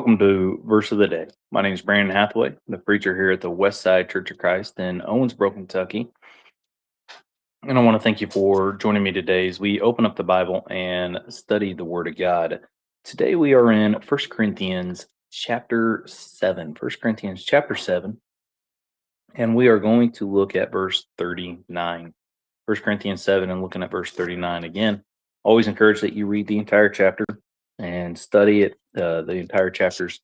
Welcome to Verse of the Day. My name is Brandon Hathaway, the preacher here at the West Side Church of Christ in Owensboro, Kentucky. And I want to thank you for joining me today as we open up the Bible and study the Word of God. Today we are in First Corinthians chapter 7. 1 Corinthians chapter 7, and we are going to look at verse 39. 1 Corinthians 7 and looking at verse 39 again. Always encourage that you read the entire chapter and study it. The entire chapter's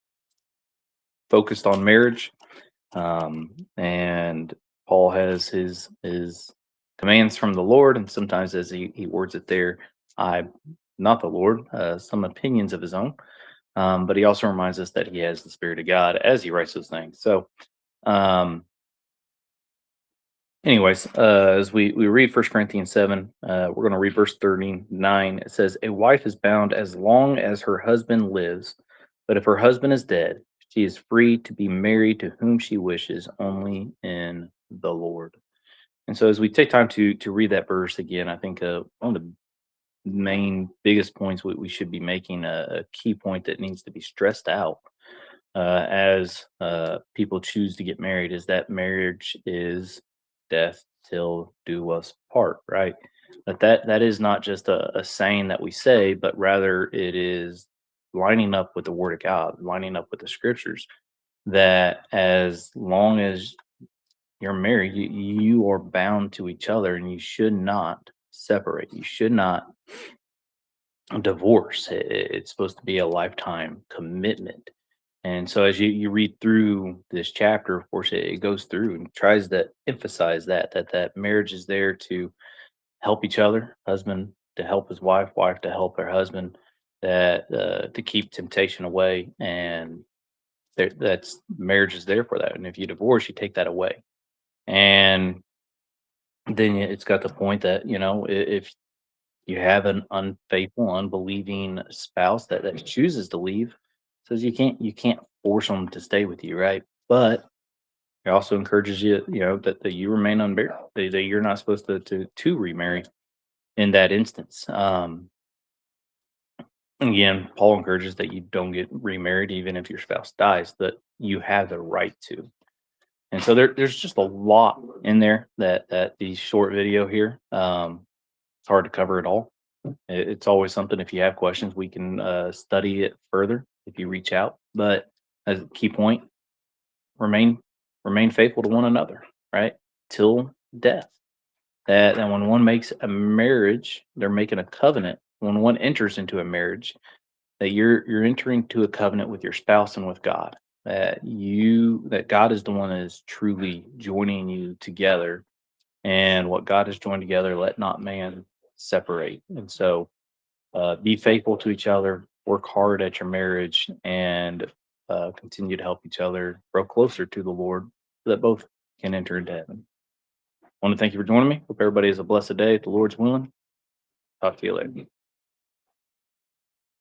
focused on marriage, and Paul has his commands from the Lord, and sometimes as he words it there, I, not the Lord, some opinions of his own. But he also reminds us that he has the Spirit of God as he writes those things. So, anyways, as we read First Corinthians 7, we're going to read verse 39. It says, "A wife is bound as long as her husband lives, but if her husband is dead, she is free to be married to whom she wishes, only in the Lord." And so as we take time to read that verse again, I think one of the main biggest points we should be making, a key point that needs to be stressed out as people choose to get married, is that marriage is death till do us part, right? That is not just a saying that we say, but rather it is lining up with the Word of God, lining up with the Scriptures. That as long as you're married, you are bound to each other, and you should not separate. You should not divorce. It's supposed to be a lifetime commitment. And so as you read through this chapter, of course, it goes through and tries to emphasize that marriage is there to help each other, husband to help his wife, wife to help her husband, that to keep temptation away, and that's marriage is there for that. And if you divorce, you take that away, and then it's got the point that if you have an unfaithful, unbelieving spouse that chooses to leave, says you can't force them to stay with you, right? But it also encourages you, that you remain unmarried, that you're not supposed to remarry in that instance. And again, Paul encourages that you don't get remarried even if your spouse dies, that you have the right to. And so there's just a lot in there that the short video here. It's hard to cover it all. It's always something. If you have questions, we can study it further if you reach out. But as a key point, remain remain faithful to one another, right? Till death. That when one makes a marriage, they're making a covenant. When one enters into a marriage, that you're entering to a covenant with your spouse and with God. That God is the one that is truly joining you together, and what God has joined together, let not man separate. And so, be faithful to each other, work hard at your marriage, and continue to help each other grow closer to the Lord, so that both can enter into heaven. I want to thank you for joining me. Hope everybody has a blessed day. If the Lord's willing, talk to you later.